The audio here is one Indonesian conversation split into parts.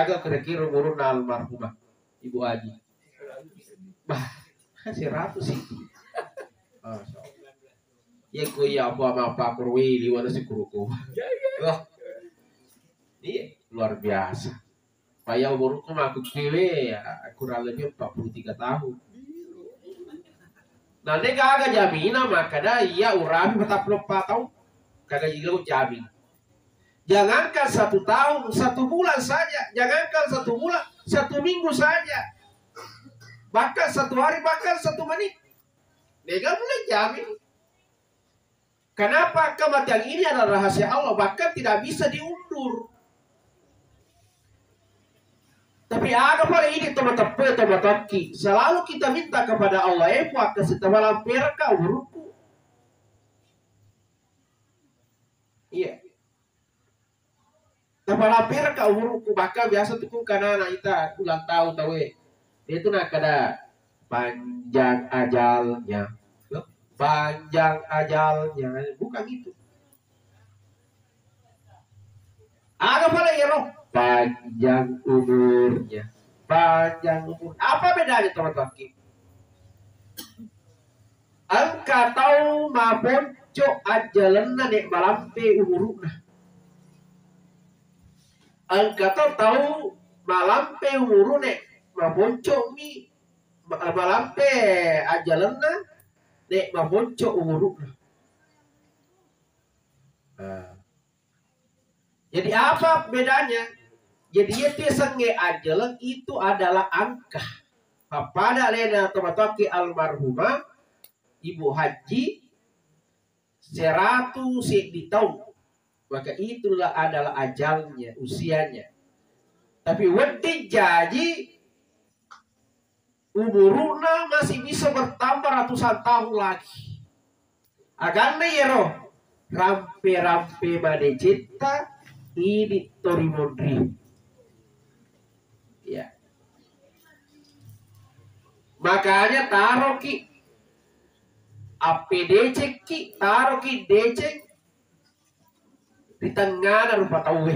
Aga kira-kira umur almarhumah Ibu Haji. Bah, 100 sih. Ya kuya apa kurwi liwat si kuruku. Wah. Iya, luar biasa. Paya umurku aku kewe ya kurang lebih 43 tahun. Nanti kagak jaminan makanya iya urami tetap lupa tahu kagak juga jamin. Jangankan 1 tahun, 1 bulan saja. Jangankan 1 bulan, 1 minggu saja. Bahkan 1 hari, bahkan 1 menit. Nggak boleh jamin. Kenapa? Kematian ini adalah rahasia Allah. Bahkan tidak bisa diundur. Tapi ada pada ini teman-teman selalu kita minta kepada Allah kasih tawalan perka uruku. Iya. Tawalan perka uruku bahkan biasa tuh karena anak kita ulang tahun tahu dia tuh nak ada panjang ajalnya. Panjang ajalnya bukan itu. Ada pada ya roh panjang umurnya, panjang umur. Apa bedanya teman-teman? Angka tahu mabonco ajalanna nek malampe umuruna. Angka tahu malampe umuruna mabonco mi malampe ajalanna nek mabonco umuruna. Jadi apa bedanya? Jadi itu senge ajalan itu adalah angka. Pada lena teman-teman almarhumah Ibu Haji 100 tahun. Maka itulah adalah ajalnya, usianya. Tapi wedi jadi umuruna masih bisa bertambah ratusan tahun lagi. Agama ya roh. Rampe-rampe made cipta ini torimondri. Ya. Makanya taruh ki APDC ki taruh ki DC di tengah rupa tahu.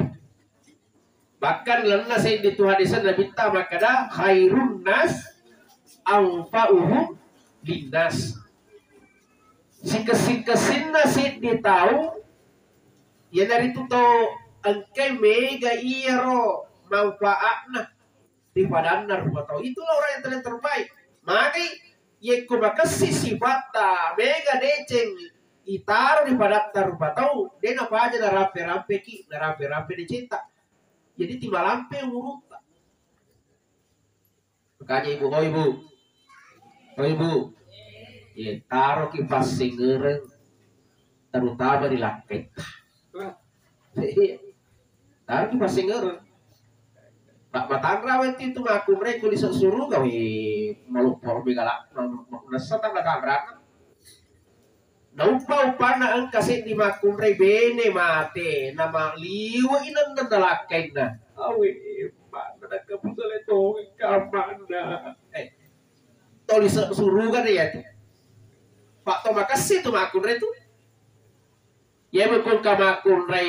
Bahkan lena saya di Tuhan di sana minta makanya khairun nas anfa'uhum linnas. Si nasi ditahu ya dari itu to angkai mega iro manfaatna di padanna rupa tahu itulah orang yang terbaik. Maka ye kumakasi sifata mega deceng itaruh di padanna rupa tahu dia apa aja narape-rape ki narape-rape dicinta. Jadi tiba lampe urut. Makanya ibu, oh ibu, ya taruh kipas singereng, terutama di laket. Taruh kipas singereng. Pak Matandra waktu itu aku mereka disuruh kau malu porbi galak, nasa tanda kamera. Naupa na ang kasi di makumre bene mate nama liwa inan na dalakay na. Awi, paano nagkaputal ito kamana? Toli surugan na yan. Pak to makasih to makumre to. Ya mukul kamakumre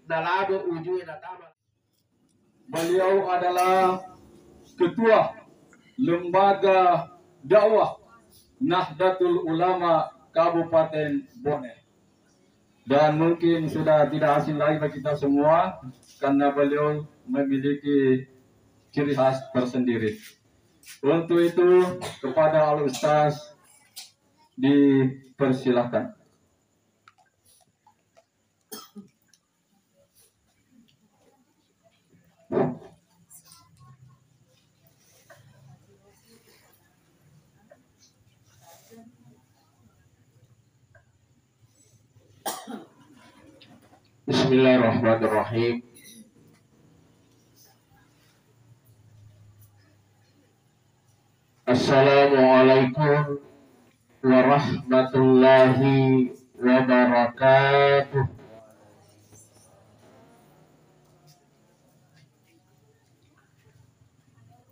nalado ujungnya natama. Beliau adalah ketua lembaga dakwah Nahdlatul Ulama Kabupaten Bone. Dan mungkin sudah tidak asing lagi bagi kita semua karena beliau memiliki ciri khas tersendiri. Untuk itu kepada Al-Ustaz dipersilahkan. Bismillahirrahmanirrahim. Assalamualaikum warahmatullahi wabarakatuh.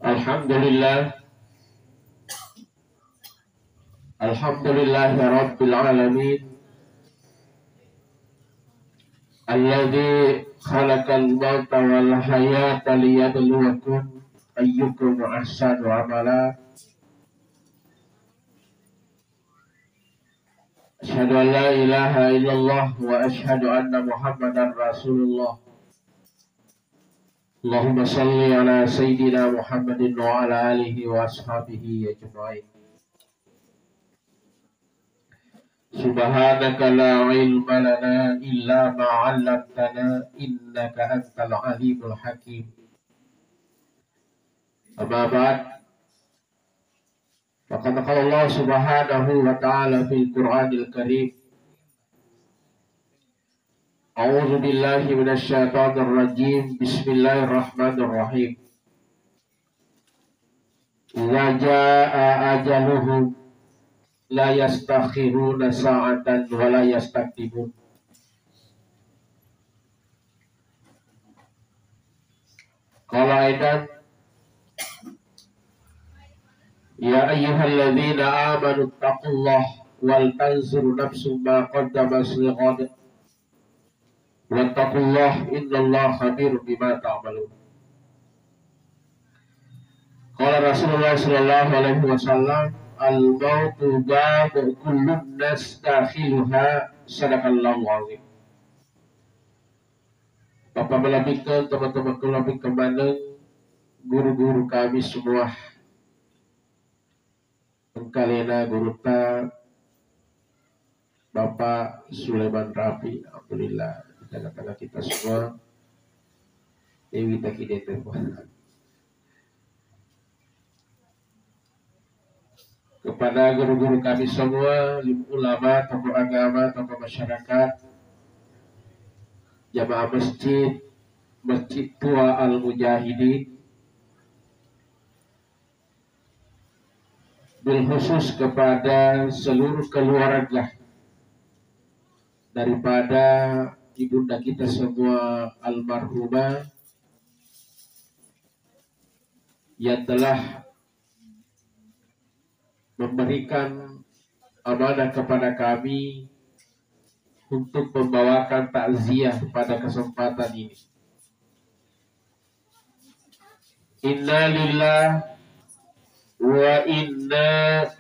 Alhamdulillah. Alhamdulillahirabbil alamin. Alladzi khalaqal mauta wal hayata liyabluwakum ayyukum ahsanu amala. Asyhadu an la ilaha illallah wa asyhadu anna Muhammadar Rasulullah. Allahumma salli ala sayyidina Muhammadin wa ala alihi wa ashabihi ajma'in. Subhanaka la ilma lana illa ma 'allamtana innaka antal alimul hakim. Amma ba'd. Faqad qala Allah subhanahu wa ta'ala fil Qur'anil Karim. A'udzu billahi minasy syaithanir rajim. Bismillahirrahmanirrahim. Idza jaa ajaluhum la yastakhiruna sa'atan wa la yastaqdimun. Qala aidan ya ayyuhalladzina amanu taqullaha wal tanzur nafsum ma qaddamat lighad wattaqullaha innallaha khabirun bima ta'malun. Qala Rasulullah sallallahu alaihi wasallam al-mautu babu kullun nas dakhiluha sadaqallahu azim. Bapak melebihkan teman-teman kelabih kemana guru-guru kami semua, pengkalena guru ta Bapak Sulaiman Rafi, alhamdulillah di tengah-tengah kita semua. Dewi takidete kepada guru-guru kami semua, ulama, tokoh agama, tokoh masyarakat, jamaah masjid, Masjid Tua Al-Mujahidin, bil khusus kepada seluruh keluarga daripada ibunda kita semua almarhumah yang telah memberikan amanah kepada kami untuk membawakan takziah pada kesempatan ini. Inna lillahi wa inna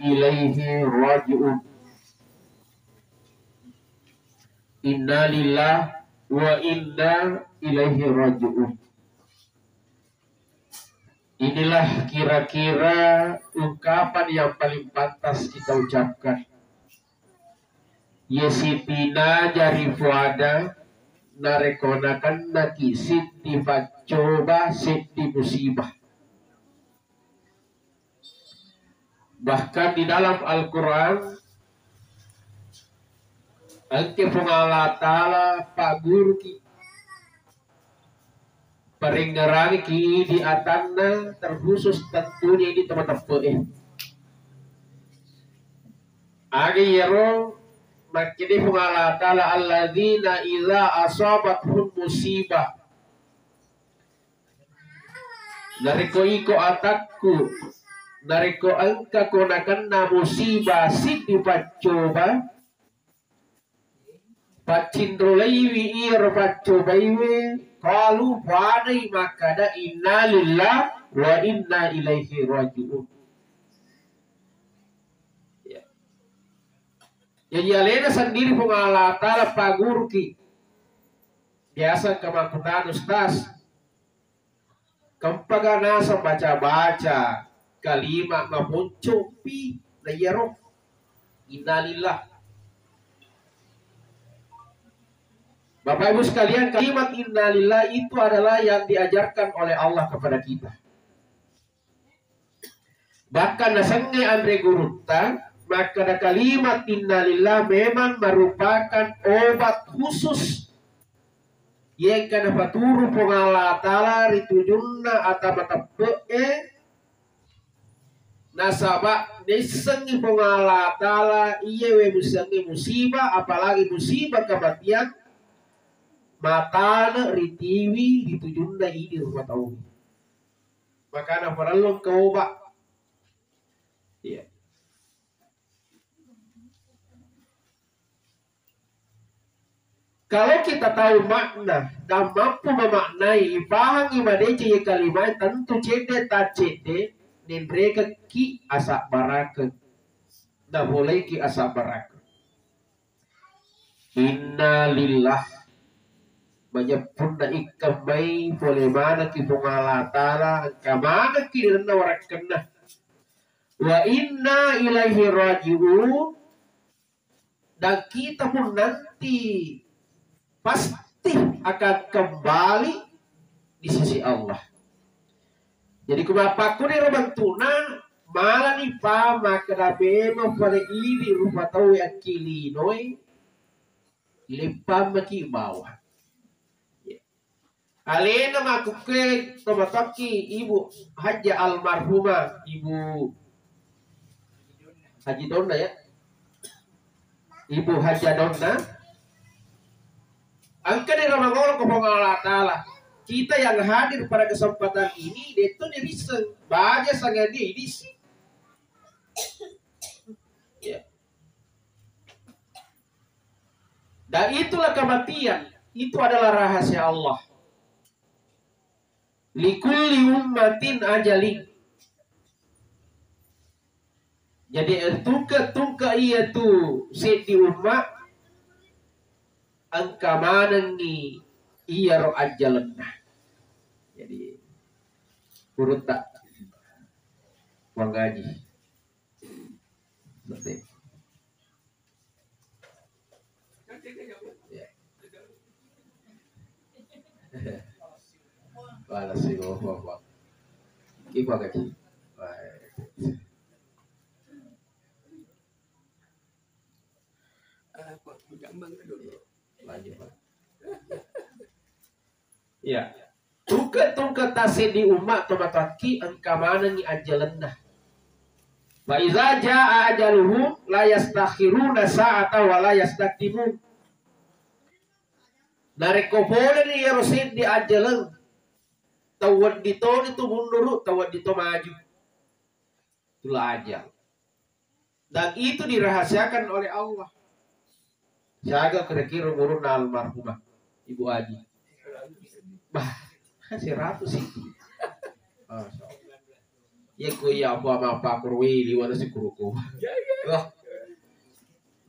ilaihi raji'un. Inna lillahi wa inna ilaihi raji'un. Inilah kira-kira ungkapan yang paling pantas kita ucapkan. Yesipina jari fuada narekonakan naki siti facoba siti musibah. Bahkan di dalam Al-Quran angke Allah Ta'ala Pak Guru ki peringerang ki di atanna terkhusus tentunya ini teman-teman agi yero makini Allah Ta'ala alladzina idza asabathum musibah nariko iko atakku nariko angka konakan na musibah siti pacoba pacindrolaiwi ir pacobaiwi kalu wadai makada inna lillah wa inna ilaihi raji'un. Ya. Jadi alena sendiri Allah Ta'ala pagurki biasa kemakutan ustaz kempagana baca-baca kalimat mapuncopi na yaro inna lillah. Bapak Ibu sekalian, kalimat innalillah itu adalah yang diajarkan oleh Allah kepada kita. Bahkan nasange Andre Guruta, maka kalimat innalillah memang merupakan obat khusus yang kana paturu Allah Ta'ala ritujunna atamatape nasaba nisengi Allah Ta'ala iya we musangi musibah, apalagi musibah kematian matana ritiwi ditujunda ini rumah tahu. Maka perlu coba. Ya. Kalau kita tahu makna dan mampu memaknai paham imadece kalimat tentu cede tak cede nindreka ki asak baraka. Dah boleh ki asak baraka. Inna lillah banyak pun na ikamai boleh mana ki pungalatala kamana ki dana warakana. Wa inna ilaihi rajiun dan kita pun nanti pasti akan kembali di sisi Allah. Jadi kumapaku ni rabantuna malah ni pa makadabe pada ini rupa tahu akili noi lepam maki bawah. Alena makuke tomataki ibu Haja almarhumah ibu Haji Donda ya. Ibu Haja Donda angka di ramangol ko Allah Ta'ala. Kita yang hadir pada kesempatan ini itu dia bisa baca sangat dia ini sih. Ya. Dan itulah kematian. Itu adalah rahasia Allah. Likulli ummatin ajalin. Jadi tungka iya tu di umat angka mana ni iya ro ajalan. Jadi urut tak uang gaji. Betul. Wala sih bawa. Kipa gaji. Ya, tungka tase di umat tomataki angka mana ni ajalanna. Wa iza jaa ajaluhum la yastakhiruna sa'ata wa la yastaqdimun. Nareko boleh ni rosid di ajalan. Tawad dito itu mundur, tawad dito maju. Itulah ajal. Dan itu dirahasiakan oleh Allah. Jaga kira-kira umurun almarhumah Ibu Aji. Bah, 100 sih. Ya ku ya apa kurwi liwana si kuruku. Wah.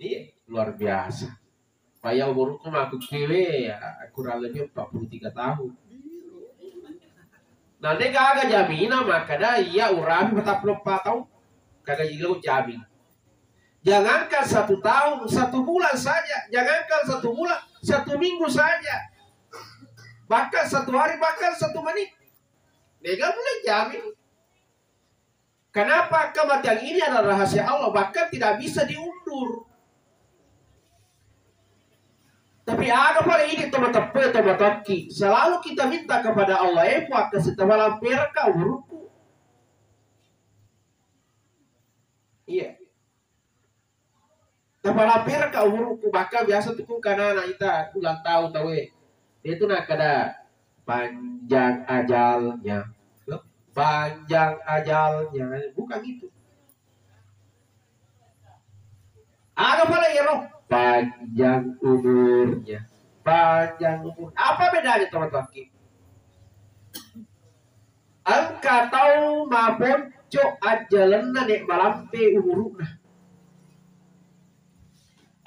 Iya, luar biasa. Paya umurku aku kile ya kurang lebih 43 tahun. Nah, dia kagak jaminan makanya iya urami tetap lupa tahu kagak jilau jamin. Jangankan 1 tahun, 1 bulan saja. Jangankan 1 bulan, 1 minggu saja. Bahkan 1 hari, bahkan 1 menit. Dia gak boleh jamin. Kenapa kematian ini adalah rahasia Allah, bahkan tidak bisa diundur. Tapi ada pada ini teman-teman selalu kita minta kepada Allah ke setelah perka uruku. Iya. Kepala perka uruku bahkan biasa tuh karena anak kita ulang tahun tahu itu nak ada panjang ajalnya. Panjang ajalnya bukan itu. Ada pada ya roh panjang umurnya, panjang umur. Apa bedanya teman-teman? Angka tahu maupun cok ajalanna nek malampe umurna.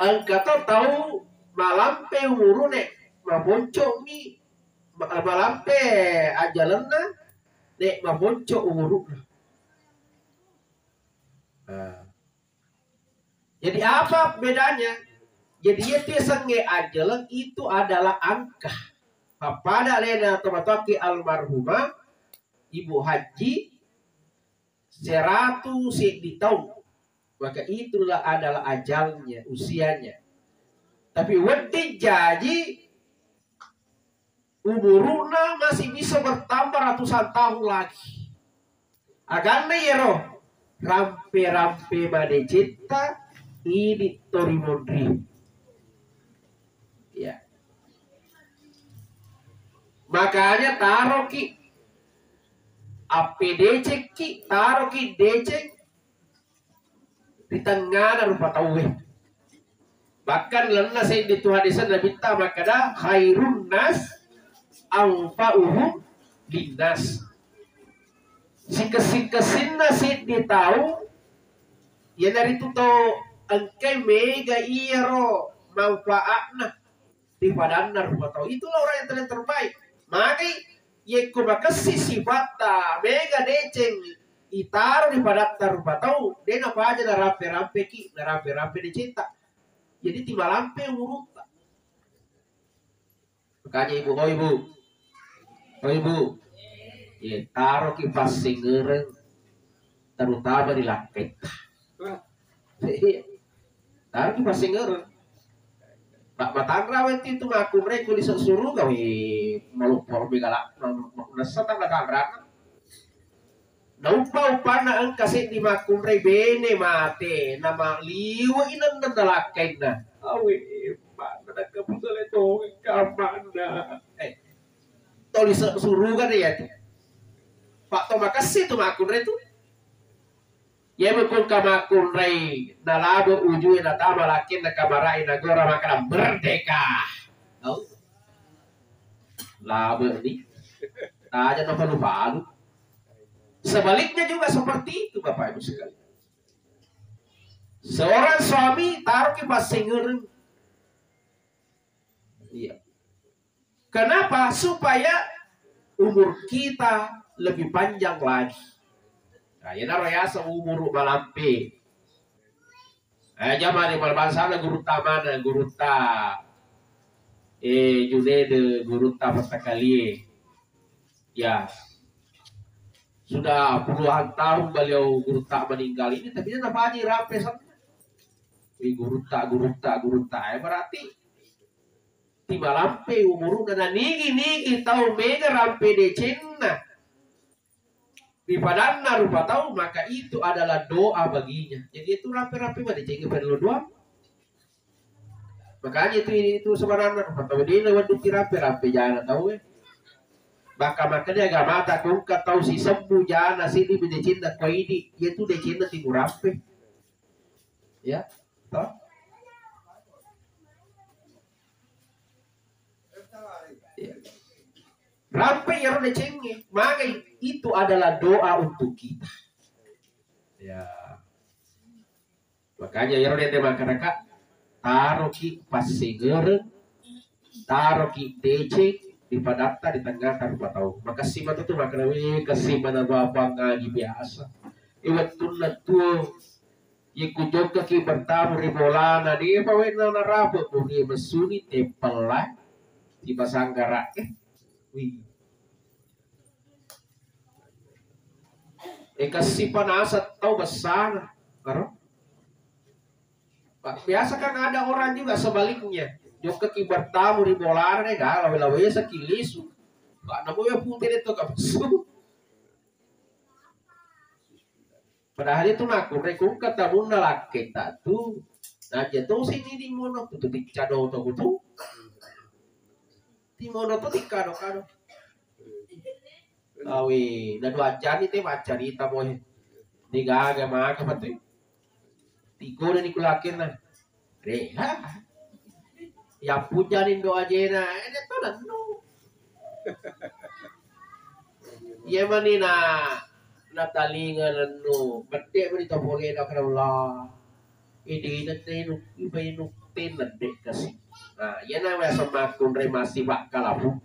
Angka tahu malampe umurna nek maupun cok mi malampe ajalanna nek maupun cok umurna. Jadi apa bedanya? Jadi itu senge ajalan itu adalah angka. Pada lena teman-teman almarhumah Ibu Haji 100 di tahun. Maka itulah adalah ajalnya, usianya. Tapi wedi jadi umuruna masih bisa bertambah ratusan tahun lagi. Agama ya roh rampe-rampe bade cita ini torimondri. Ya. Makanya taruh ki APDC ki taruh ki DC di tengah rupa tahu. Bahkan lana saya di Tuhan desa Nabi ta makada khairun nas anfa'uhum linnas. Si kesin nasi di tahu ya dari itu to angkai mega iro manfaatna di padanar tahu itulah orang yang terbaik. Maka ye kumakasi sifata mega deceng itaro di padanar tahu dia apa aja na rapi ki na rapi dicetak. Jadi tiba lampe urut. Makanya ibu, ya taruh kipas singereng, terutama di langit. Taruh kipas singereng. Pak Matangra itu ngaku mereka di suruh gawe malu porbi galak, nasa tangga tangra. Naupa na ang kasi di makumre bene mate nama liwa inan nandalakin na. Awi, mana nagkapusal ito kamana. Toli surugan ya. Pak to makasih to makumre tu. Ya mukul kamakumre nalado ujui na tama lakin na kamarai na gora makana merdeka. Oh. Labo ni. Aja no palu-palu. Sebaliknya juga seperti itu Bapak Ibu sekalian. Seorang suami taruh kipas singereng. Iya. Kenapa? Supaya umur kita lebih panjang lagi. Nah, ya rayasa umur malampe. Zaman yang berbangsa guru tamana, guru ta, junede, guru ta patakali. Ya. Sudah puluhan tahun beliau guru tak meninggal ini, tapi dia apa aja rapi sama. Guru tak, berarti tiba lampe umur dan nigi tahu mega rampe de cina. Di padana rupa tahu maka itu adalah doa baginya. Jadi itu rapi-rapi pada cengeng perlu doa. Makanya itu sebenarnya rupa tahu dia lewat rapi-rapi jangan tahu Baka makanya agama mata kung kataw si sembu jana sini bidecin na kwaidi yaitu decin na timurape ya toh ya. Rampe yang decengnya maka itu adalah doa untuk kita ya makanya yang dia masyarakat taruh ki pasiger taruh ki decing di padata di tengah tanpa tahu maka simat itu maknawi kasiman na babang ngaji biasa iwat tunat tuh ikujog kaki bertamu ribolana di pawin na narabot mo di masuni tempala di basanggara kasipan asat tahu besar karo biasa kan ada orang juga sebaliknya Jok ke bertamu di bola nih dah lawe-lawe sekilis. Pak namo ya putih itu kapsu. Padahal itu ngaku rekung ketemu nalaki tatu. Nah jatuh sini di mono tuh di cado tuh tuh. Di mono tuh di kado. Awi dan wajan itu wajan itu boy. Di gaga mah kapatri. Tigo dan ikulakin lah. Reha. Ya pujanin doa jena, ini tuh nanu. Ya manina natalinga nanu, bete berita boleh nak Allah. Ini nanti nuktin nanti kasih. Nah, ya namanya sama kunre masih bak kalapung.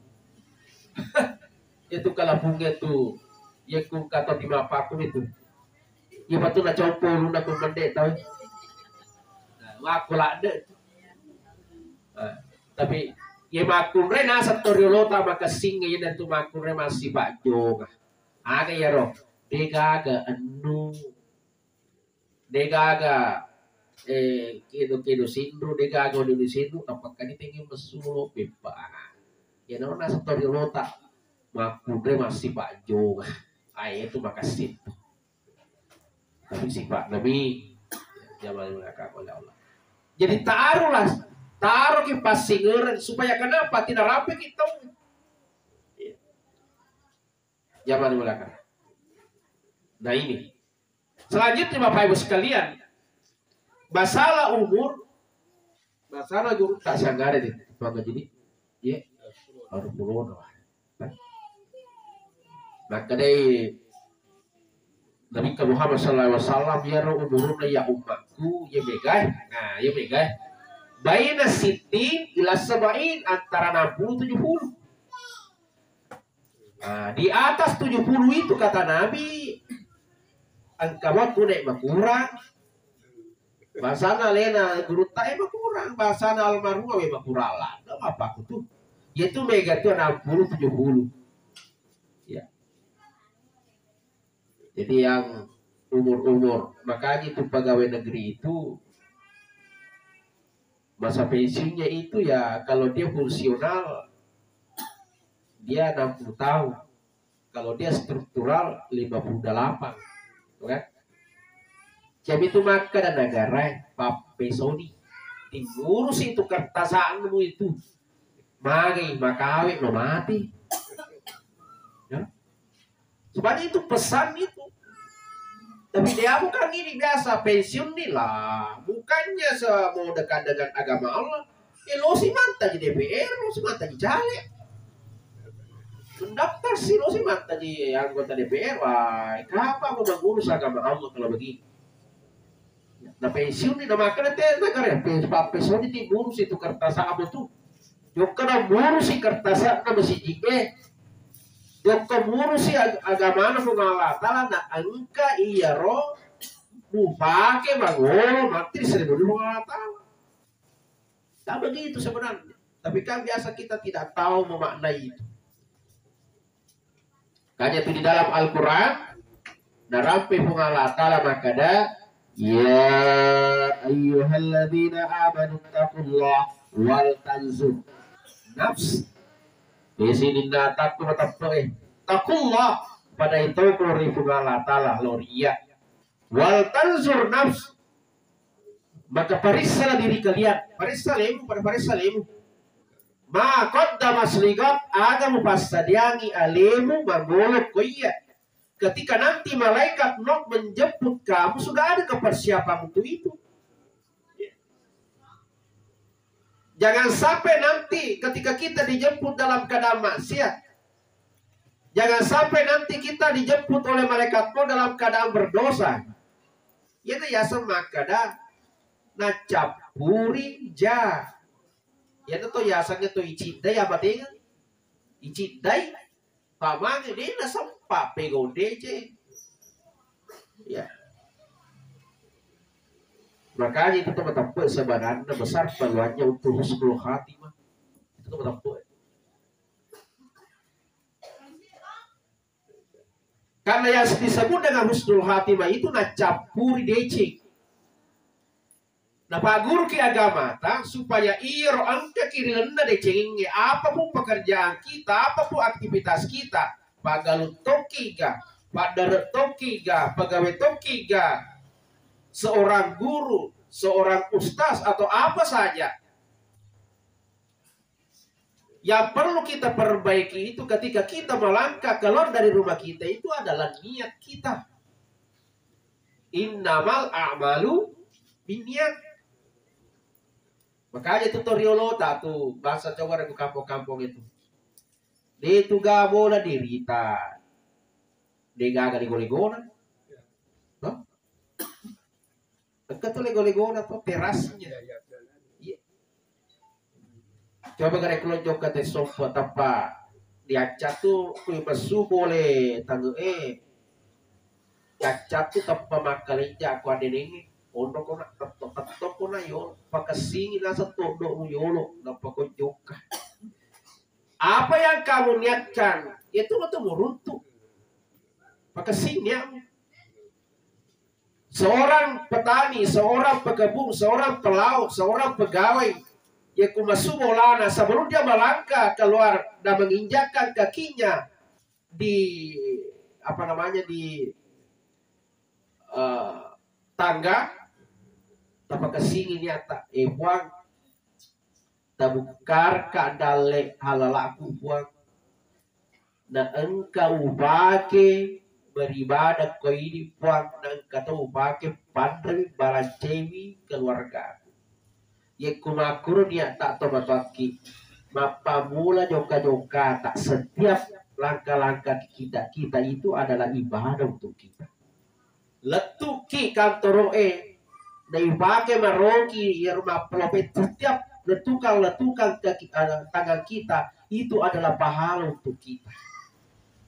Itu kalapungnya tuh, ya kung kata di mapakun itu. Ya betul nak coba lu nak kumendek tahu. Nah, aku lah deh. Tapi ya makumre na sa toriolota makasing ngayon na tumakumre masih Pak Jo aga ya roh degaga anu degaga kido sindro degaga udah di situ apakah ini tinggi mesulo pepa ya no na sa toriolota makumre masih Pak Jo ay itu makasih tapi si Pak Nabi jamal mereka oleh Allah jadi taruh kipas singeran supaya kenapa tidak rapi kita. Zaman belakang. Nah ini. Selanjutnya Bapak Ibu sekalian, masalah umur Masana guru tak sanggara deh. Maka jadi ya baru puluh lah. Maka deh Nabi Muhammad SAW ya umuruna ya umatku ya megah. Nah ya megah. Baina sitin ila sabain antara 60 70. Nah, di atas 70 itu kata Nabi angka waktu naik berkurang. Bahasana lena guru tak berkurang, bahasana almarhum berkurang lah. Apa aku tuh? Yaitu mega itu 60 70. Ya. Jadi yang umur-umur, makanya itu pegawai negeri itu masa pensiunnya itu ya kalau dia fungsional dia 60 tahun. Kalau dia struktural 58. Kan? Jadi itu maka dan negara Pak Pesoni ngurus itu kertasanmu itu magi makawi no mati ya. Sebenarnya itu pesan itu. Tapi dia bukan ini biasa pensiun nih lah, bukannya mau dekat dengan agama Allah. Lo si mantap di DPR, lo si mantap di caleg, mendaftar sih lo si mantap di anggota DPR. Wah, kenapa mau mengurus agama Allah kalau begini? Nah pensiun nih, nama kena negara ya, pensiun itu ngurus itu kertas apa tuh? Jok kena ngurus si kertas nama si jike. Jok ngurus si agama nama mengalah taala nak angka iya roh mufake mangol mati seribu mengalah taala. Tak begitu sebenarnya. Tapi kan biasa kita tidak tahu memaknai itu. Kanya itu di dalam Al-Quran, narampi mengalah taala makada. Ya ayyuhalladzina amanu taqullah wal tanzur nafs. Di sini takut taqullah pada itu kurifu Allah taala loria wal tanzur nafs. Maka periksalah diri kalian, periksa lemu pada periksa lemu. Ma qaddama sligat agamu pasadiangi alemu mangolok koya. Ketika nanti malaikat nok menjemput kamu sudah ada kepersiapan untuk itu. Jangan sampai nanti ketika kita dijemput dalam keadaan maksiat. Jangan sampai nanti kita dijemput oleh malaikat nok dalam keadaan berdosa. Itu ya semakada nacapuri ja. Ya itu ya sangat itu icidai apa dengan icidai. Pamangi dia na sempat pego DC. Ya. Makanya itu teman-teman sebenarnya besar peluangnya untuk husnul khatimah. Itu teman-teman. Karena yang disebut dengan husnul khatimah itu nacapuri DC. Nah Pak Guru ki agama supaya iro angka kiri lenda decengin apapun pekerjaan kita, apapun aktivitas kita, pagalut tokiga, padaret tokiga, pegawai tokiga, seorang guru, seorang ustaz atau apa saja. Yang perlu kita perbaiki itu ketika kita melangkah keluar dari rumah kita itu adalah niat kita. Innamal a'malu binniyat. Makanya tutoriolota tuh bahasa coba dari kampung-kampung itu. Dia itu gak boleh dirita. Dia gak digole-gole. Hah? Dekat tuh legole-gole tuh terasnya. Iya. Coba kada kelonjok kata sofa tapa. Diacat tuh kui mesu boleh tangguh Cacat tuh tanpa makalinja aku ada ini. Ondo ko na tatto ko na yo pagkasingin na sa todo mo yolo na pagkonjoka. Apa yang kamu niatkan itu betul meruntuh. Pagkasingin seorang petani, seorang pekebun, seorang pelaut, seorang pegawai yang kumasumolana sebelum dia melangkah keluar dan menginjakkan kakinya di apa namanya di tangga tapos kasingin yata buang tabukar kadale halalaku buang na engkau upake beribadah ko ini buang na engkau upake pandri balancewi keluarga Ye kumakur dia tak tobat waki. Mapa mula joka-joka tak setiap langkah-langkah kita itu adalah ibadah untuk kita. Letuki kantoroe naibake maroki ya rumah pelopet setiap letukan tangan kita itu adalah pahala untuk kita.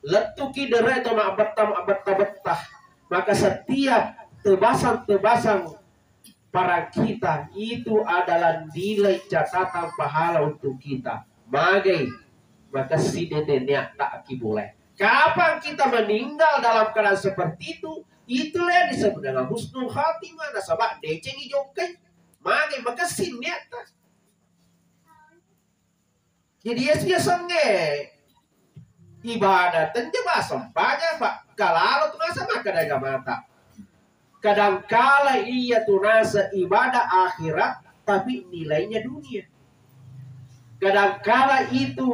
Letuki derai atau mak betah maka setiap tebasan para kita itu adalah nilai catatan pahala untuk kita. Maka si dedenya tak boleh. Kapan kita meninggal dalam keadaan seperti itu, itulah yang disebut dengan husnul khatimah. Nasabak deceng ijokai. Maka si niata. Jadi ya senge ibadah tentu bahasa banyak pak. Kalau tuh masa maka daga mata. Kadangkala ia tunasa ibadah akhirat tapi nilainya dunia. Kadangkala itu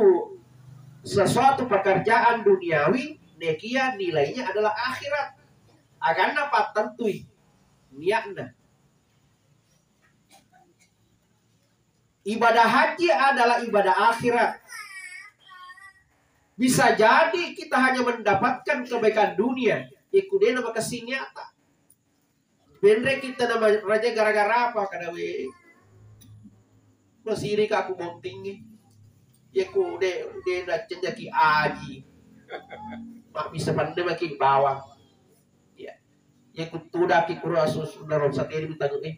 sesuatu pekerjaan duniawi nekia nilainya adalah akhirat. Akan apa tentui niatna. Ibadah haji adalah ibadah akhirat. Bisa jadi kita hanya mendapatkan kebaikan dunia. Ikudena maka sinyata. Bendre kita nama raja gara-gara apa kadawe? Masih ini aku bonting. Ya ku de nak cenjaki aji. Mak bisa pandai makin bawang. Ya. Ya ku tudaki kurasus dalam sateri bintang ini.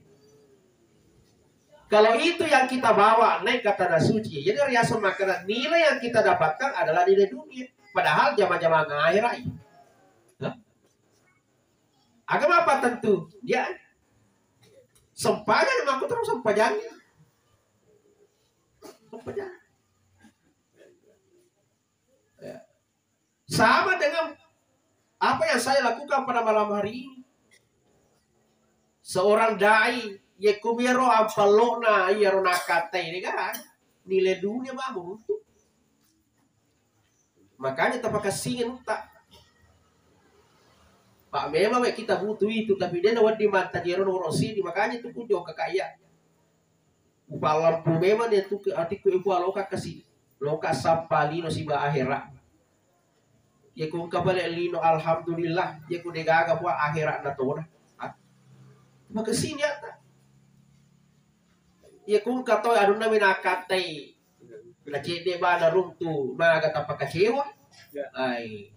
Kalau itu yang kita bawa naik ke tanah suci, jadi riasa makanan nilai yang kita dapatkan adalah nilai dunia. Padahal zaman-zaman akhirat. Agama apa tentu? Ya. Sempadan aku terus sempadannya. Sempadan. Ya. Sama dengan apa yang saya lakukan pada malam hari ini. Seorang dai yekumiro ampalona iyarona kata ini kan nilai dunia bangun untuk. Makanya tak kasingin tak. Pak memang kita butuh itu tapi dia nawat di mata jeron orosi makanya itu pun jauh kekayaan. Upalam pu memang dia tuh artiku ibu aloka kasih loka sampalino si akhirat. Ya kung kabale lino alhamdulillah ya ku degaga pu akhirat na tona. Maka sinyata. Ya kung katoy adun na minakatay. Nakede ba na room tu mga katapakasewa? Ay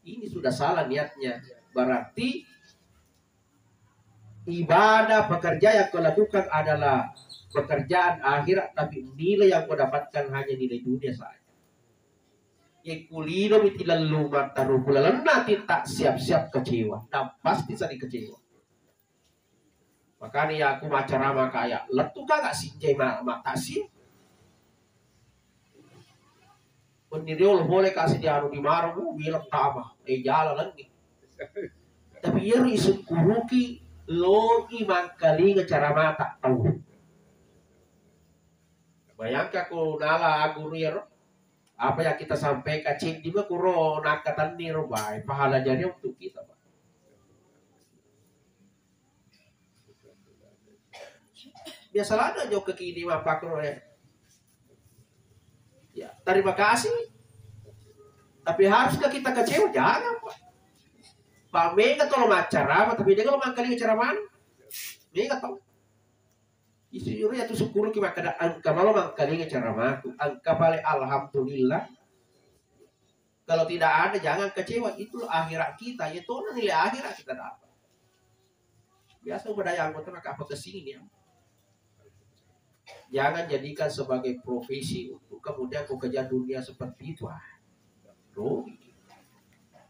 ini sudah salah niatnya. Berarti ibadah pekerja yang kau lakukan adalah pekerjaan akhirat tapi nilai yang kau dapatkan hanya nilai dunia saja. Yang kulino mitilan lumat taruh bulan nanti tak siap-siap kecewa dan pasti sedih kecewa. Makanya ya aku macarama kayak letu kagak sih jema mata sih. Peniriol boleh kasih dia anu di maru bilang tama jalan lagi. Tapi ia isu kuruki logi mangkali ngecara mata tahu. Bayangkan aku nala aguriro apa yang kita sampaikan cik di mah kuro nakatan ni robai pahala jadi untuk kita Pak. Biasalah ada jauh ke kini mah Pak kuro ya. Ya terima kasih. Tapi haruskah kita kecewa? Jangan Pak. Pak Mega kalau macara apa tapi dia kalau mangkali acara mana? Mega tahu. Isi juru ya tu syukur kita kada angka malu mangkali acara mana? Angka balik alhamdulillah. Kalau tidak ada jangan kecewa itu akhirat kita ya tuh nilai akhirat kita dapat. Biasa budaya anggota apa kesini ya. Jangan jadikan sebagai profesi untuk kemudian bekerja dunia seperti itu. Rugi.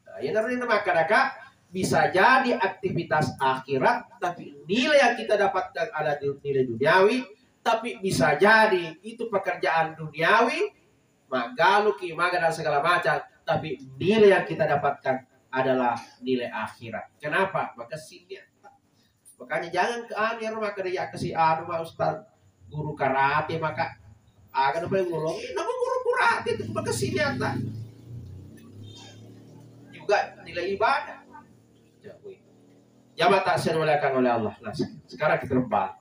Nah, ya namanya masyarakat bisa jadi aktivitas akhirat tapi nilai yang kita dapatkan adalah nilai duniawi tapi bisa jadi itu pekerjaan duniawi magaluki maga dan segala macam tapi nilai yang kita dapatkan adalah nilai akhirat. Kenapa? Maka sini makanya jangan ke anir maka dia ke si anu mah ustaz guru karate maka akan apa yang ngulong nama guru karate itu maka sini juga nilai ibadah. Jamaah tak oleh Allah. Nah, sekarang kita rembang.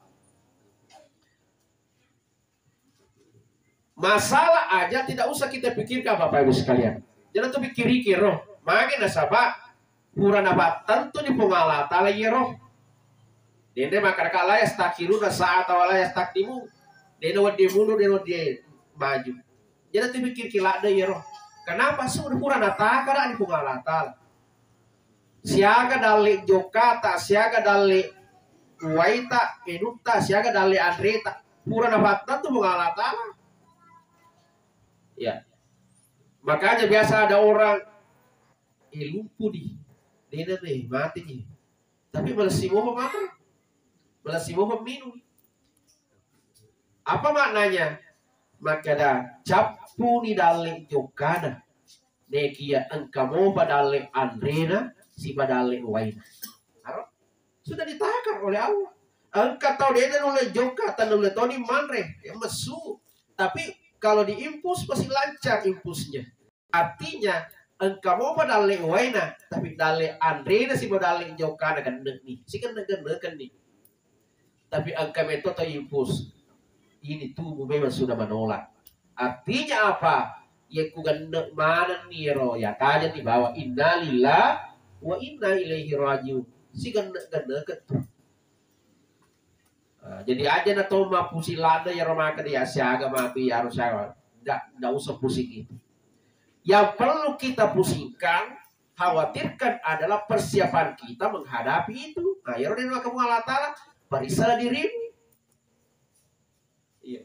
Masalah aja tidak usah kita pikirkan Bapak Ibu sekalian. Jangan tuh pikir-pikir roh. Makin nasabah purana batan tuh di pengalata lagi roh. Dene makar kala ya stakiruna saat awala ya stakdimu. Dene wadi mundur dene wadi maju. Jangan tuh pikir kila ada ya roh. Kenapa sudah purana takara di pengalata. Siaga dali Jokata, siaga dali Waita, Eduta, siaga dali Andreta. Purana batan tuh pengalata. Ya, makanya biasa ada orang lumpuh dia nih mati nih, tapi melesimu makan, melesimu minum. Apa maknanya? Maka dah capu ni dale jokana, nekia engkamo padale andrena si padale waina. Sudah ditakar oleh Allah. Engkau tahu dia oleh joka tan oleh Tony Manre yang mesu, tapi kalau diimpus pasti lancar impusnya. Artinya engkau mau pada dale waina, tapi dale Andre si dale jokana kan nih, si kan nih. Tapi engkau itu atau impus, ini tubuh memang sudah menolak. Artinya apa? Ya ku gendek mana nih roh ya kaja di bawah innalillah wa inna ilaihi rajiun. Si gendek itu. Jadi aja na to mapusilada ya romaka dia siaga mapi harus siaga. Nggak usah pusing itu. Yang perlu kita pusingkan, khawatirkan adalah persiapan kita menghadapi itu. Nah, ya Rabbana kamu Allah Ta'ala, periksa dirimu. Iya.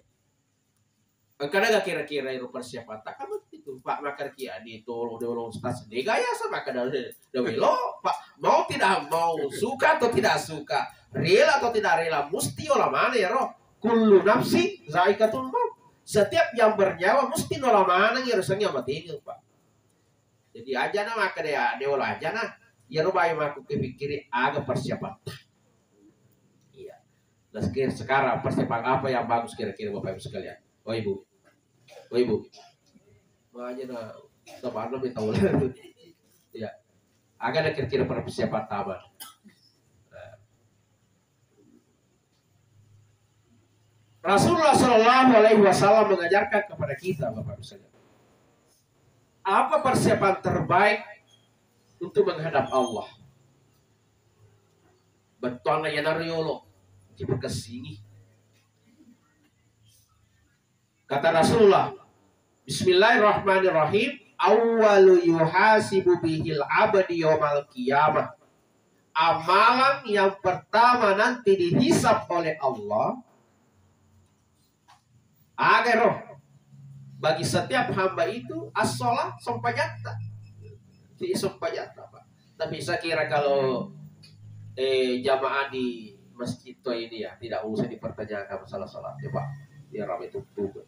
Karena gak kira-kira itu persiapan tak kamu itu Pak makar kia di tolong dolong stas gaya sama kadang lo Pak mau tidak mau suka atau tidak suka rela atau tidak rela mesti olah mana ya roh kullu nafsi zaikatul maut. Setiap yang bernyawa mesti olah mana ya rasanya mati Pak. Jadi aja na maka dia olah aja na ya roh bayu aku kepikir agak persiapan. Iya. Nah sekarang persiapan apa yang bagus kira-kira Bapak Ibu sekalian? Oh Ibu, aja na sama lebih tahu lah. Ya, agak ada kira-kira persiapan taman. Rasulullah Shallallahu Alaihi Wasallam mengajarkan kepada kita, Bapak Ibu sekalian, apa persiapan terbaik untuk menghadap Allah? Betul ya nariolo, kita kesini. Kata Rasulullah, Bismillahirrahmanirrahim, awwalu yuhasibu bihil abdi yawmal qiyamah. Amalan yang pertama nanti dihisab oleh Allah agar bagi setiap hamba itu as-sholat sompajata. Di sompajata, Pak. Tapi saya kira kalau jamaah di masjid ini ya tidak usah dipertanyakan masalah sholat ya Pak. Biar ramai tutup.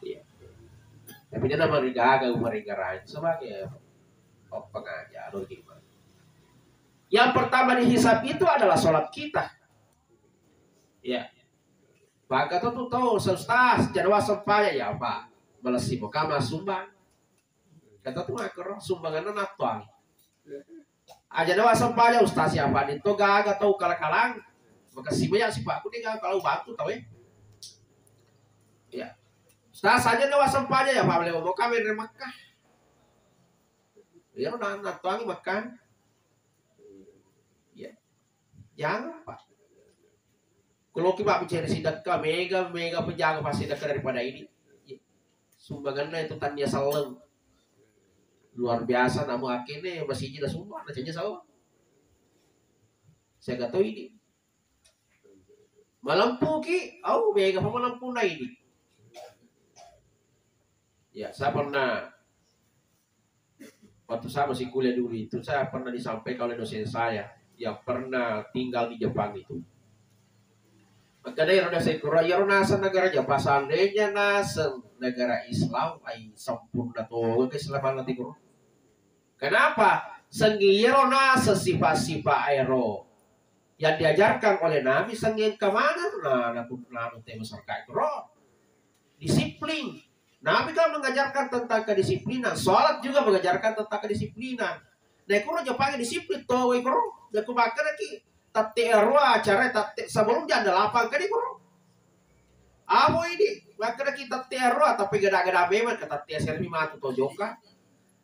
Iya. Tapi dia nama rigaga umarigaran sebagai pengajar atau gimana. Yang pertama dihisab itu adalah sholat kita. Ya. Pak kata tuh tahu ustaz jadwal sempaya ya Pak. Melesi kama sumbang. Kata tuh makro sumbangan natuang. Aja jadwal sempaya ustaz siapa itu gaga tahu kalang-kalang. Maka si banyak si Pak aku dia kalau bantu tahu ya. Ya. Ustaz saja jadwal sempaya ya Pak boleh mau kami dari Makkah. Ya udah natuangi makan. Ya. Jangan Pak. Kalau kita bicara sedekah, mega penjaga pasti sedekah daripada ini. Sumbangannya itu tanya salam. Luar biasa namun akhirnya masih jelas sumbang, nacanya salah. Saya gak tahu ini. Malampu ki, mega malampu na ini. Ya, saya pernah waktu saya masih kuliah dulu itu, saya pernah disampaikan oleh dosen saya yang pernah tinggal di Jepang itu. Maka dari roda sekura ya nasa negara Jepang seandainya nasa negara Islam ay sempurna tuh keislaman nanti guru. Kenapa? Senggiro nasa sifat-sifat aero yang diajarkan oleh Nabi senggin kemana? Nah, tema serkai guru. Disiplin. Nabi kan mengajarkan tentang kedisiplinan. Sholat juga mengajarkan tentang kedisiplinan. Nah, guru Jepang disiplin tuh guru. Dan kumakan lagi. Tate erwa acara tate sebelum jam 8 kan itu. Apa ini? Maka kita tero tapi gada-gada memang kata tia servi matu tojoka.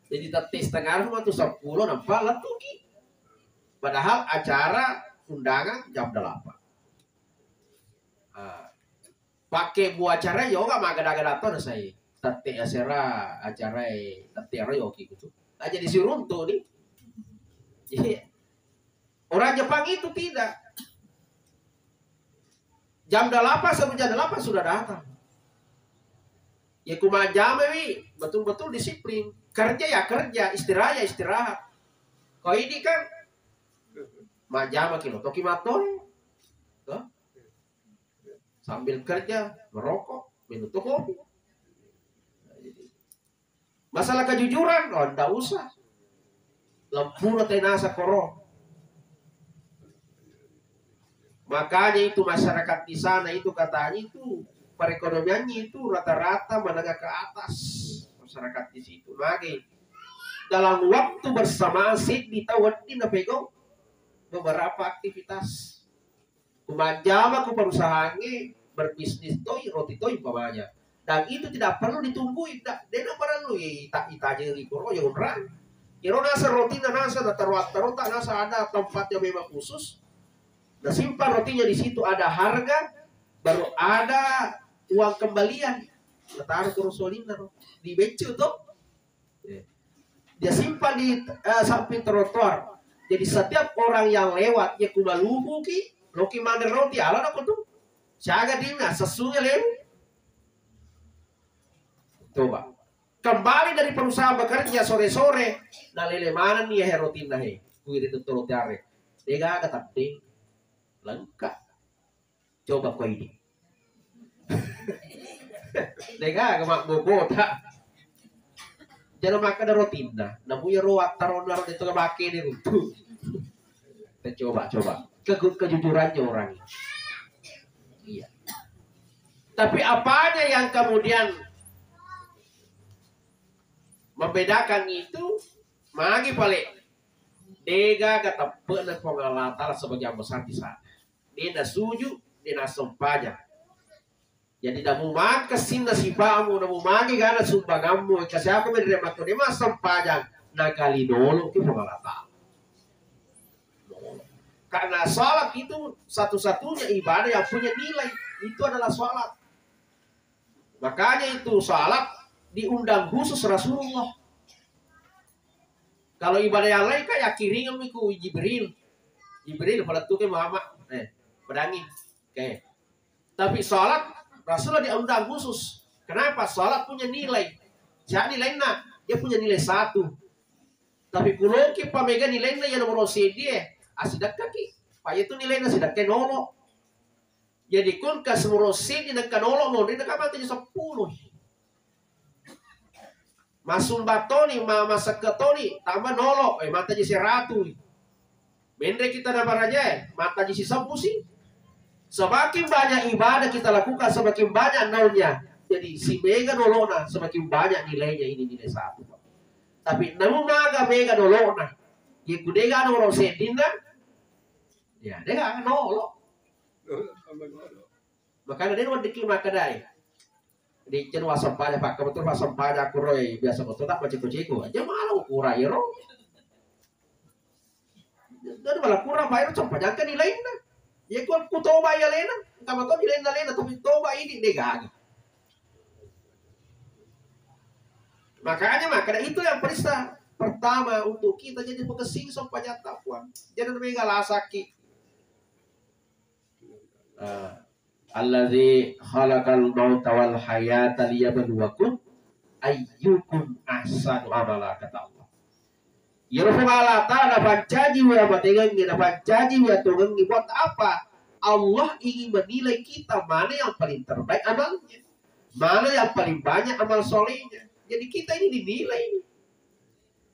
Jadi tati setengah rumah tuh 10 nampak lah tuh ki. Padahal acara undangan jam 8. Pakai buat acara yoga mah gada-gada tuh saya. Tati asera acara tati yoki gitu. Aja disuruh tuh nih. Jadi orang Jepang itu tidak. Jam 8 sampai jam 8 sudah datang. Ya kumajam betul-betul disiplin. Kerja ya kerja, istirahat ya istirahat. Kau ini kan majama kilo toki matoi. Sambil kerja, merokok, minum kopi. Masalah kejujuran, oh enggak usah. Lempuna tenasa korong. Makanya itu masyarakat di sana itu katanya itu perekonomiannya itu rata-rata menengah ke atas masyarakat di situ. Maka dalam waktu bersamaan di tahun ini napego beberapa aktivitas. Kumajama ku perusahaannya berbisnis toy roti toy umpamanya. Dan itu tidak perlu ditunggu, tidak. Dia perlu tak itanya di koro yang orang. Kira nasa roti nasa taruh nasa ada tempat yang memang khusus. Nah simpan rotinya di situ ada harga, baru ada uang kembalian. Taruh ke rosolina di becu tuh. Dia simpan di samping trotoar. Jadi setiap orang yang lewat ya kumaluhu ki, loki mana roti ala aku tuh. Siaga dina sesunya lewu. Coba. Kembali dari perusahaan bekerja sore-sore, nah lele mana nih ya rotina he. Kuwi itu trotoar. Dia agak tapi lengkap. Coba kau ini. Dengar kemak bobota. Jangan makan ada rotina. Namunya ruat taruh itu kemake di runtuh. Kita coba. Kejujurannya orang ini. Iya. Tapi apanya yang kemudian membedakan itu? Magi paling dega kata pernah pengalatan sebagai besar di sana. Dia dah suju, dia dah sempaja. Jadi dah mau makan kesin nasi bamu, dah mau magi karena sumbangamu. Kasih aku menerima tu dia mas sempaja. Nakali dulu itu pengalatan. Karena salat itu satu-satunya ibadah yang punya nilai. Itu adalah salat. Makanya itu salat diundang khusus Rasulullah. Kalau ibadah yang lain kayak kiringan miku Jibril pada tuh ke Muhammad. Pedangi. Oke. Tapi sholat Rasulullah diundang khusus. Kenapa? Sholat punya nilai. Jadi nilainya dia punya nilai 1. Tapi kalau kita pemegang nilainya yang nomor dia asidak kaki. Pak itu nilainya asidak ke 0. Jadi kun ka semua di dekat 0 dia dekat mati 10. Masum batoni mama seketoni tambah 0 mata jadi 100. Benda kita dapat aja mata jadi 10 sih. Semakin banyak ibadah kita lakukan, semakin banyak nolnya. Jadi si mega nolona, semakin banyak nilainya ini nilai 1. Tapi namun maga mega nolona, ya kudega nolo sedina, ya dia nggak nolo. Makanya dia mau dikim makadai. Di cenua sampahnya pak, kebetulan pak sampahnya kuroi biasa betul tak macam kuciku aja malu kurai ro. Dan malah kurang bayar sampahnya kan nilainya. Ya ku toba ya lena, kamu tahu lena tapi toba ini dega. Makanya itu yang perisa pertama untuk kita jadi pekesing sampahnya tapuan. Jangan mega lasaki. Allazi khalaqal mauta wal hayata liyabluwakum ayyukum ahsanu amala kata Allah. Yurfu ala ta'ala pancaji wa mategang ngina pancaji wa tugang buat apa? Allah ingin menilai kita mana yang paling terbaik amalnya, mana yang paling banyak amal solehnya. Jadi kita ini dinilai.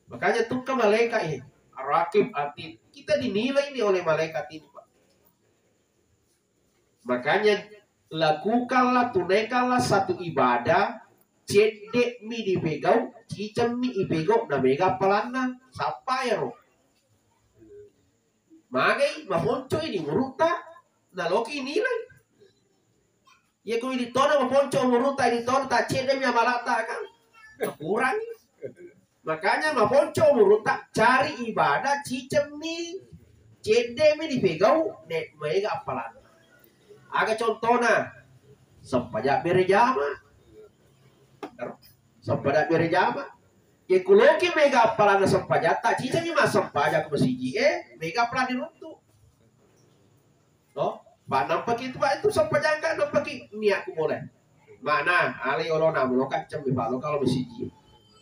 Makanya tuh ke malaikat ini, Ar-Raqib Atid, kita dinilai ini oleh malaikat ini, Pak. Makanya lakukanlah, tunaikanlah satu ibadah, cedek mi dipegau, cicam mi ipegau, na mega pelana, sapa ya roh. Magai mahonco ini muruta, na loki nilai. Ya kau di tona maponco muruta di tona tak cedem ya malata kan kurang. Makanya maponco muruta cari ibadah cicemi cedem di pegau nek mega apalan. Aga contohnya sampaja berjama. Sampaja berjama. Ya kuloki mega apalan sampaja tak cicemi mas sampaja ke masjid mega apalan diruntu. No? Pak nampak itu Pak itu sampai jangka nampak ini aku boleh. Mana ali olona mulokat cem Pak lo kalau besiji.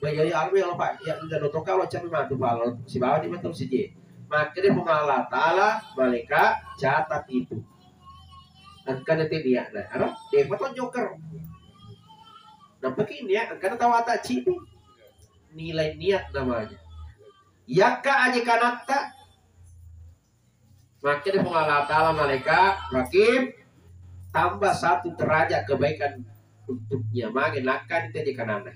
Bayari arme kalau Pak ya udah nonton kalau cem matu Pak lo si bawa di betul siji. Makanya pengalah taala mereka catat itu. Dan kan itu dia nah, ada dia foto joker. Nampak ini ya karena tahu tak cipi. Nilai niat namanya. Yaka aja kanata maka di pengalah ta'ala mereka makin tambah satu derajat kebaikan untuknya makin akan itu di kanan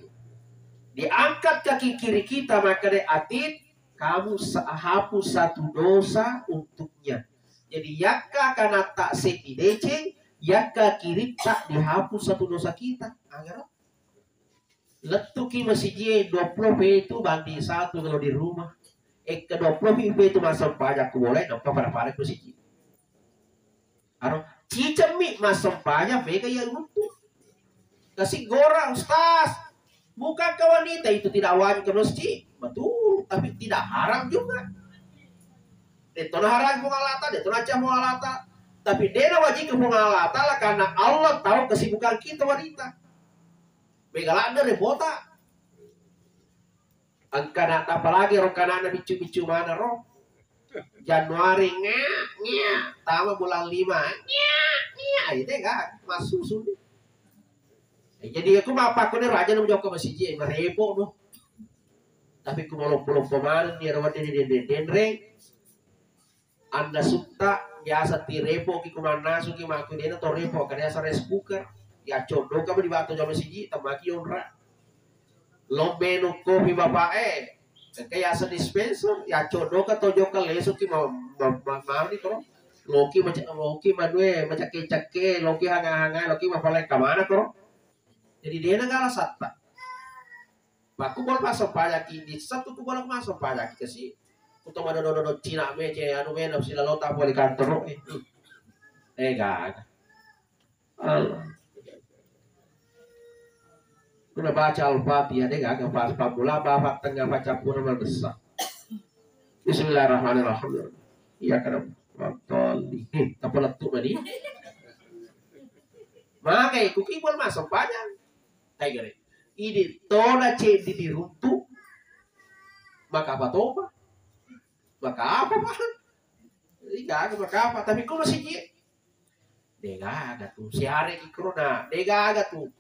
diangkat kaki kiri kita maka di atit kamu hapus satu dosa untuknya jadi yaka karena tak sepidece yaka kiri tak dihapus satu dosa kita agar letuki masih 20 itu banding satu kalau di rumah ke-20 itu masuk pajak boleh nampak pada pada posisi. Aro cicemi masuk pajak vega yang untuk kasih gorang ustaz bukan ke wanita itu tidak wajib ke masjid betul tapi tidak haram juga. Itu haram mengalata, itu aja mengalata tapi dia wajib ke mengalata lah karena Allah tahu kesibukan kita wanita. Vega lah ada repota. Angkana apalagi rokanana bicu-bicu mana roh Januari nya tama bulan 5 nya itu enggak masuk sudah jadi aku mau apa aku nih raja nung jauh ke masjid merepo doh tapi aku mau pulang kemarin dia rawat di denre anda suka biasa ti repo ki kumana suki maku dia to repo karena asal rice cooker ya coba kamu di batu jauh masjid tamaki onra lombeno kopi bapak kayak asa dispenser ya codo ka tojo ka leso ki mau ni koro loki manue macam cake loki hanga loki mapalek kamana koro jadi dia negara satta aku boleh masuk pajak ini satu ku boleh masuk pajak kasi untuk mana do Cina meje anu mena sila lota boleh kantor gak Allah Kuna baca Al-Fatihah dia agak pas pabula bapak tengah baca pun besar. Bismillahirrahmanirrahim. Iya kan toli. Apa letuk tadi? Maka ikut ibon masuk panjang. Kayak ini tola cedi diruntu. Maka apa toba? Maka apa pak? Iya maka apa? Tapi kau masih dia. Dia ada tuh. Si hari ikrona. Dia ada tuh.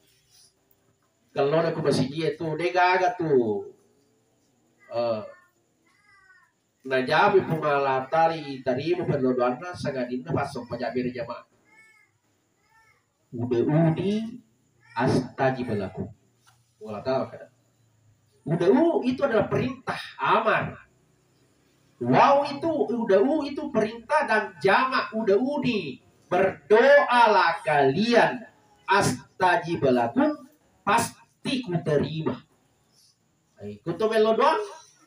Kalau aku masih dia tuh, dia agak tuh. Najabi pengalatari tadi mau berdoa sagadina pasok pajabir jamaah. Udah astajib lakum. Wala tahu kan? Udah itu adalah perintah amar. Wow itu perintah dan jamak udah berdoalah kalian astajib lakum pasti ku terima. Kuto melo doang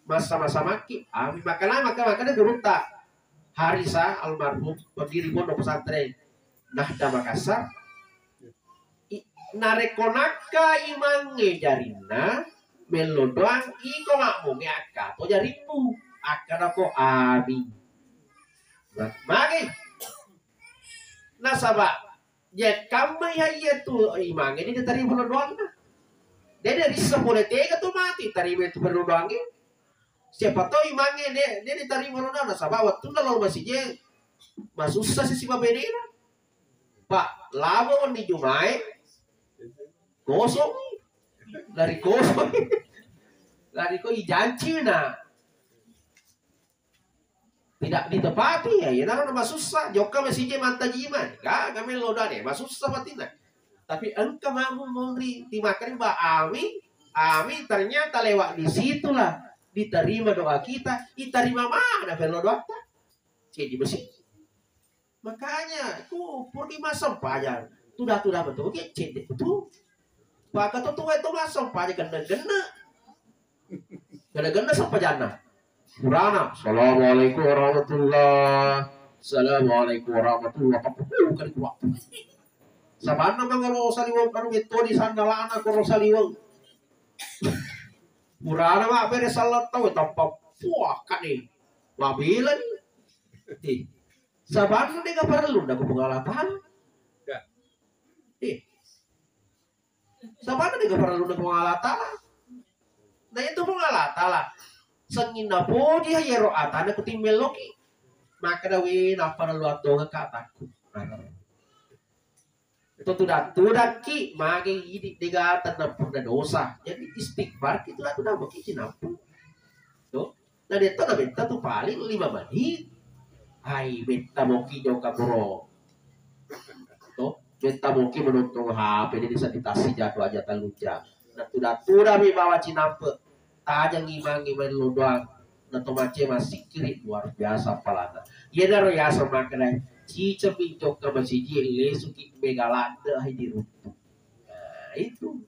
masa-masa maki. Ami makanya geruta Harisa almarhum pendiri pondok pesantren Nahda Makassar. Narekonaka imange jarina melo doang iko ngamunge aka to jarimu aka ko abi. Magi nasaba ya kama ya itu imange ini diterima doang na. Dia dari 10 tega tuh mati terima itu perlu doangin. Siapa tahu imangnya dia diterima doang na sabab waktu lalu masih je masusah si baberina. Pak labo di Jumai kosong dari kosong dari ko ijanci na tidak ditepati ya naron masusah joka masih je mantajiman kami loda deh masusah patina. Tapi engkau mau memberi dimakan mbak Ami ternyata lewat di situlah diterima doa kita, diterima mana kalau doa kita? Jadi besi. Makanya aku pergi masuk pajak. Tudah betul kecil betul. Maka tuh itu masuk pada gena-gena. Gena-gena sampai jana. Purana. Assalamualaikum warahmatullah. Assalamualaikum warahmatullah. Bukan waktu. Sabana mga rosaliwang kanu ito di sandalana ko rosaliwang. Purana nga pere salat tao tapap puah kani. Mabilan. Sabana di ka perlu na ko pengalatan. Sabana di ka perlu na pengalatan. Na itu pengalatan lah. Sangin na po di hayero ata na kutimel loki. Maka dawi na perlu ato nga kataku. Itu tudah ki magi ini tiga tanah purna dosa. Jadi istighfar itu lah tudah bagi cinampu. Tuh, nah dia tuh minta tuh paling 5 menit. Hai minta moki jauh kaburo. Tuh, minta moki menonton HP ini disanitasi jatuh aja taluja. Nah tudah mi bawa cinampu. Tajang ngimang lu doang. Nah tuh masih kiri luar biasa palana. Iya daro ya sama kena. Cica pincok ke masjid lesuki megalanda di runtuh. Nah, itu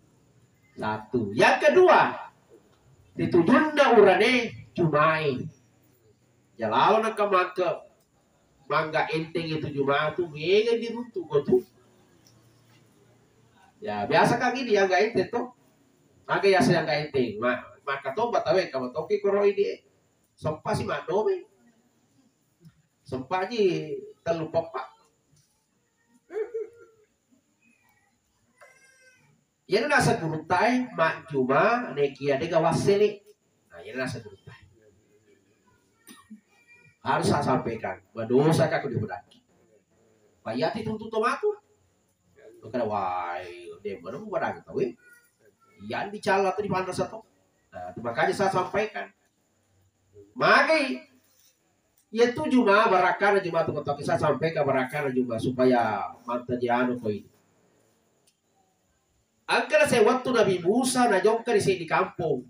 satu. Yang kedua, ditudunda urane cumai. Jalau nak mangga mangga enteng itu cuma tuh mega di runtuh tuh. Ya biasa kaki dia nggak enteng tuh. Maka ya saya nggak enteng. Maka tobat tahu kamu toki koro ini. Sompa si mandome. Sompa ji telu popak. Yan nasa gurutay, mak cuma nekia de gawasili. Nah, yan nasa gurutay. Harus saya sampaikan, berdosa kak di bedaki. Payati tuntut tomato. Bukan wai, dia mana mau badang tahu? Yan dicala atau di panas atau? Nah, makanya saya sampaikan. Magi ya tu cuma barakana cuma tu kita sampai ke barakana juga supaya mata jano ko ini. Angkara saya waktu Nabi Musa na jongka di sini di kampung.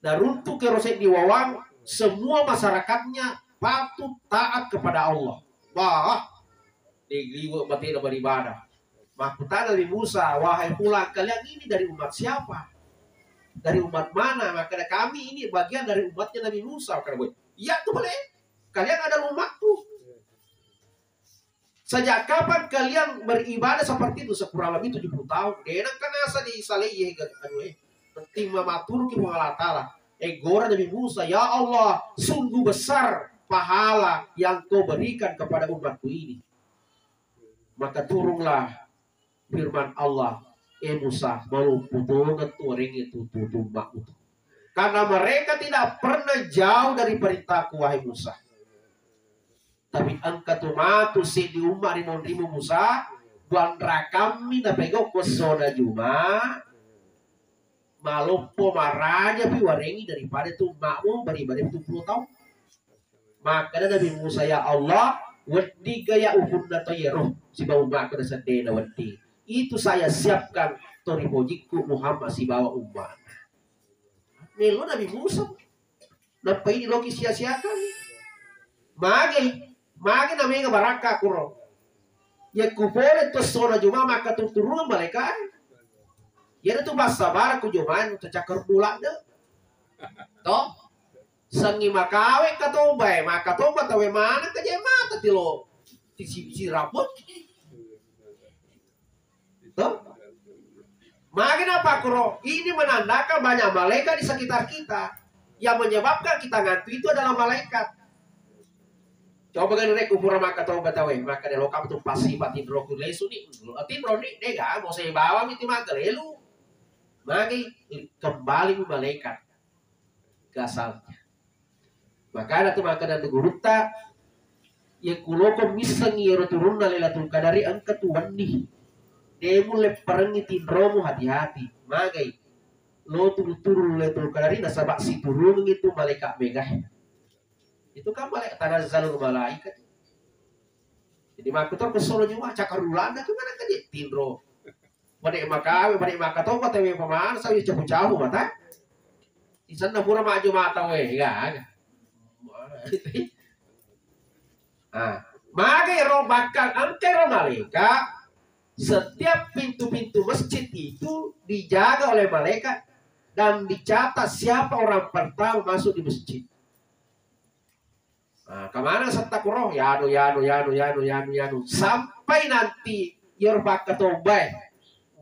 Na runtuh ke rosek di wawang, semua masyarakatnya patut taat kepada Allah. Wah, digliwak mati beribadah. Maka Nabi Musa, wahai pulang kalian ini dari umat siapa? Dari umat mana? Maka kami ini bagian dari umatnya Nabi Musa. Ya tuh boleh. Kalian adalah umatku. Sejak kapan kalian beribadah seperti itu? Sekurang lebih 70 tahun. Enak kan asa di salih penting mamatur ki Allah Ta'ala. Gora Nabi Musa, ya Allah, sungguh besar pahala yang kau berikan kepada umatku ini. Maka turunlah firman Allah. Musa mau putung orang itu tutup itu. Karena mereka tidak pernah jauh dari perintahku wahai Musa. Tapi angkat tomatu si di umat di nonrimu Musa, buandra kami na pego kosona juma, malompo maraja pi warengi daripada tu makmu beribadah 70 tahun. Maka Nabi Musa ya Allah, wedi gaya uhun na toyeroh si bau maka na sadena wedi. Itu saya siapkan tori pojiku Muhammad si bawa umat. Nelo Nabi Musa. Napa ini loki sia-siakan? Magi namanya baraka kuro. Ya kupole to sona juma maka turun malaikat. Ya itu bahasa barat ku juman tu cakar bulan de. Toh sangi makawe katombay maka tomba tawe mana ka mata tilo. Tisi rapot. Toh makin apa kuro? Ini menandakan banyak malaikat di sekitar kita. Yang menyebabkan kita ngantuk itu adalah malaikat. Coba kan rek kupura maka tahu batawe maka de lokam tu pasti patin roku lesu ni. Atin roni dega mau saya bawa miti maka lelu. Magi kembali malaikat ke asalnya. Maka ada tu maka dan guruta yang kuloko misang yero turun lailatul qadari angkat wani. Dia mulai perengitin romo hati-hati. Magai lo turun letul kadari nasabak si turun itu malaikat megah. Itu kan malaikat tanazzalul malaikat. Jadi makutor kesono juga cakarulanda kemana kan dia tindro. Pada maka tahu kata we paman saya capu-capu mata. Di sana pura maju mata we ya. Ah, magai ro bakal angke ro malaikat setiap pintu-pintu masjid itu dijaga oleh malaikat dan dicatat siapa orang pertama masuk di masjid. Nah, kemana serta kuroh? Yanu sampai nanti yerba ketobai,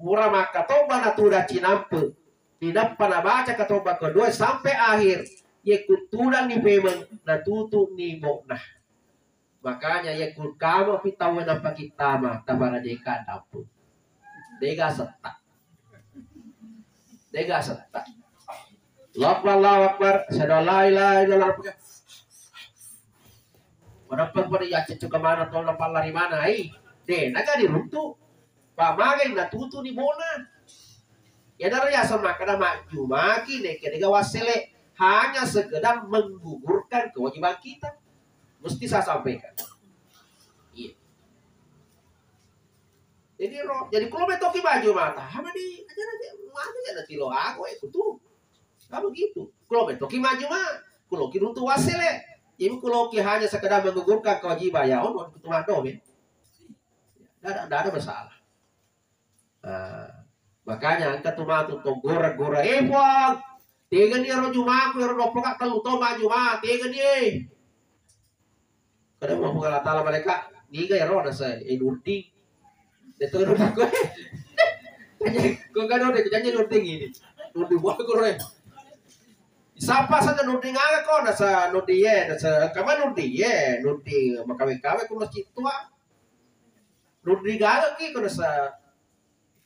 murah maka toba natuda cinampe, tidak pernah baca ketoba kedua sampai akhir. Ye kutudan ni pemeng natutu ni moknah. Makanya ye kul kamu pitawen apa kita mah tabara deka dapur. Dega setak. Allahu Akbar. Asyhadu la ilaha illallah. Wadapat pada ya cecu kemana tol dapat lari mana naga diruntu. Pamagai natutu ni bona. Ya dari ya sama kada maju maki dega wasele. Hanya sekedar menggugurkan kewajiban kita. Mesti saya sampaikan. Iya. Jadi kalau betoki baju mata, hama di aja kilo aku itu tuh. Kamu gitu. Kalau betoki maju mah, kalau kira untuk wasile. Jadi kalau hanya sekedar menggugurkan kewajiban ya, on itu mando ya. Tidak ada masalah. Makanya angkat tuh matu tuh gora-gora Bang. Tiga dia roju maku yang roplok kalau to maju mah tiga dia. Kadang mau mengalah tala mereka niga ya roda saya nurding. Itu roda gue. Kau kan udah janji nurding ini. Nurding buat gue. Siapa saja nurding aga kau nasa nurding ya nasa kapan nurding makawe-kawe kau masih tua. Nurding aga ki kau nasa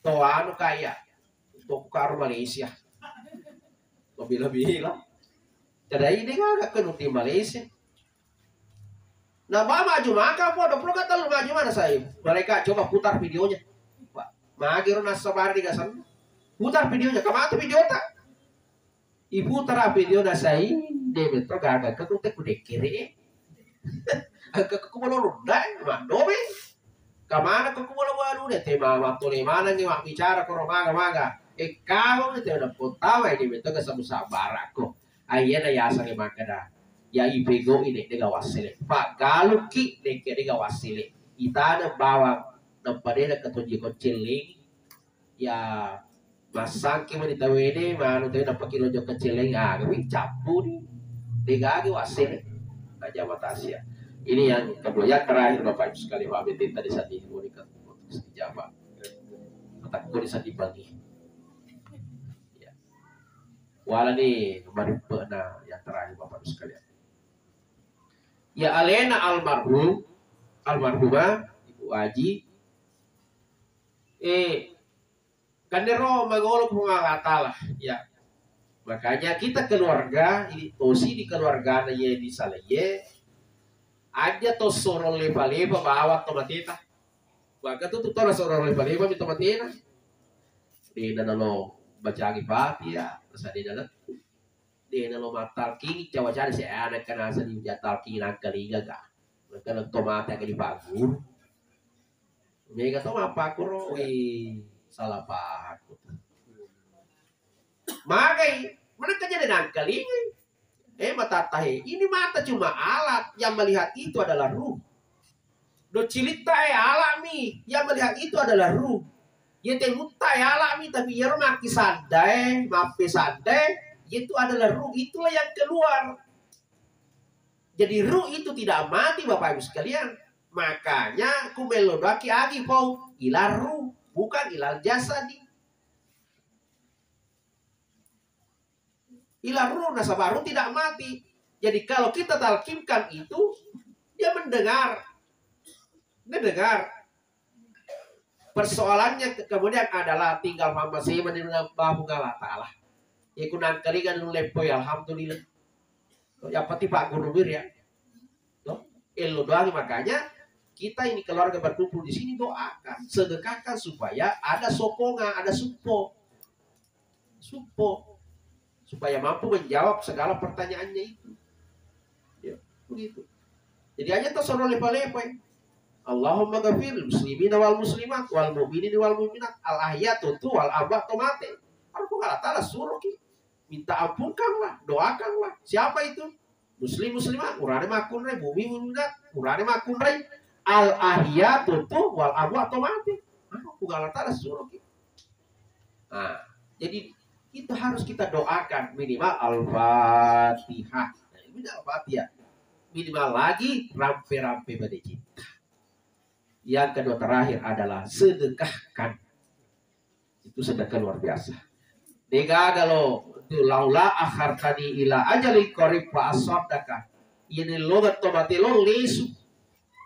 tua anu kaya. Untuk karo Malaysia. Lebih-lebih lah. Jadi ini agak kena di Malaysia. Nah, maju maka apa? Perlu kata lu maju mana saya? Mereka coba putar videonya. Pak, magiro nasa bari gasan. Putar videonya. Kemana tuh video tak? Ibu putar video nasa ini. Dia betul gak kau tak kude kiri. Kau mau runda, mando be. Kemana kau mau lawan deh? Tema waktu mana nih mak bicara kau maga. Kamu itu udah potawa ini betul kesamu barako. Ayana ya asal makada. Ya ibego ini dia wasile. Pak galuki dia wasile. Ita ada bawang nampada ketunjuk keciling. Ya masang kini tahu ini mana tuh dapat kilo jok keciling kami campur. Dia lagi wasile. Aja matasia. Ini yang kedua terakhir Bapak Ibu sekali Pak Binti tadi saat ini mau dijawab. Takut bisa dibagi. Wala nih kemarin pernah yang terakhir Bapak Ibu sekalian. Ya alena almarhumah Ibu Aji. Kandero magolok mengatalah ya. Makanya kita keluarga ini tosi di keluarga ye di salaye aja to sorol lepa-lepa bawa tomatita. Maka tuh tora sorol lepa-lepa mi tomatita. Di danalo bacaan pati ya terus ada dalam dia nalo matal king cawa cari si anak kan asal di jatal king nak kaliga ga mereka tomat yang dipagur mereka tuh apa kuro salah pak makai mereka jadi nak kaliga mata tahe ini mata cuma alat yang melihat itu adalah ruh do cilita alami yang melihat itu adalah ruh. Yete mutai alami tapi ya maki sadai, mafi sadai, itu adalah ruh, itulah yang keluar. Jadi ruh itu tidak mati Bapak Ibu sekalian. Makanya kumelodaki agi pau ilar ruh, bukan ilar jasadi. Ilar ruh nasabaru tidak mati. Jadi kalau kita talkimkan itu, dia mendengar. Persoalannya kemudian adalah tinggal hamba saya mendengar bahu Allah Ta'ala. Ikunan keringan lu lepoi alhamdulillah. Ya pati Pak Guru Bir ya. Elo doang makanya kita ini keluarga berkumpul di sini doakan, sedekahkan supaya ada sokongan, ada support supaya mampu menjawab segala pertanyaannya itu. Ya, begitu. Jadi aja tersorot lepa-lepa. Allahumma ghafir muslimin wal muslimat wal mu'minin wal mu'minat al ahyatu wal amwat mati. Allah Ta'ala suruh minta ampunkanlah, doakanlah. Siapa itu? Muslim muslimat, urane makunre, mu'min mu'minat, urane makunre al ahyatu wal amwat mati. Allah Ta'ala suruh kita. Nah, jadi itu harus kita doakan minimal Al-Fatihah. Nah, ini Al-Fatihah. Minimal lagi rampe-rampe pada cinta. Yang kedua terakhir adalah sedekahkan. Itu sedekah luar biasa. Dega kalau laula akhartani ila ajali qarib fa asaddaka. Ini logat tomate lo lesu.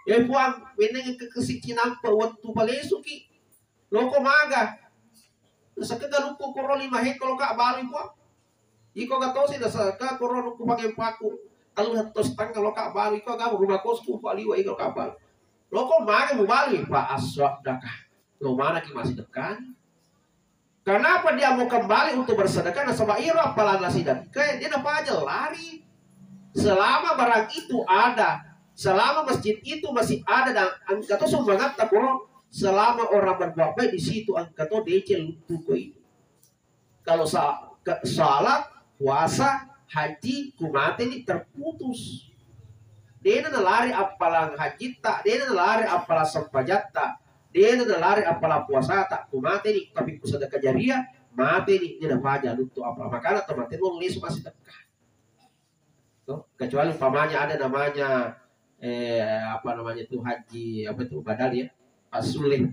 Ya puang meneng kekesikinan pa waktu palesu ki. Loko maga. Sakega luko koro 5 hekol ka bali puang. Iko gatosi da saka koro luko pakai paku. Kalau hatos tang kalau ka bali ko ga rumah kosku paliwa iko ka bali. Loko maga mo bali fa asaddaka. Lo mana ki masih dekat? Kenapa dia mau kembali untuk bersedekah? Nah, sama ira apalah nasi dan kayak dia apa aja lari. Selama barang itu ada, selama masjid itu masih ada dan angkato sumbangan tak kurang. Selama orang berbuat baik di situ angkato decel tuku itu. Kalau salat, puasa, haji, kumate ini terputus. Dia lari apalang haji tak, dia lari apalah sempajat tak. Dia lari apalah puasa tak kumate ni tapi sedekah jariah mati ni dia dapat aja untuk apa makanya teman wong lesu masih dekat. Tuh, kecuali umpamanya ada namanya apa namanya itu haji apa itu badal ya asulih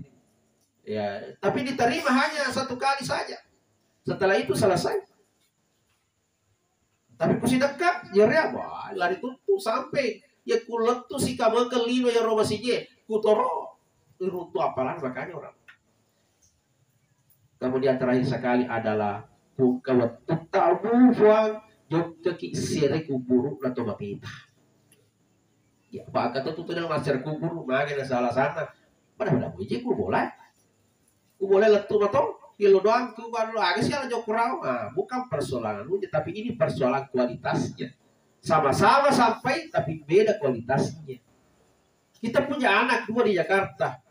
ya tapi diterima hanya 1 kali saja setelah itu selesai tapi masih dekat jariah wah lari tutup sampai ya kulet tuh si kamu kelino yang roba sije kutoro untuk apalah makanya orang. Kemudian terakhir sekali adalah kawat tabu fuang jok ki sere kuburu atau mapita. Ya pak kata tuh dengan master kuburu makanya salah sana. Pada biji ku boleh. Ku boleh letu atau kilo doang ku baru lagi sih jok kurang. Nah, bukan persoalan lu tapi ini persoalan kualitasnya. Sama-sama sampai tapi beda kualitasnya. Kita punya anak 2 di Jakarta.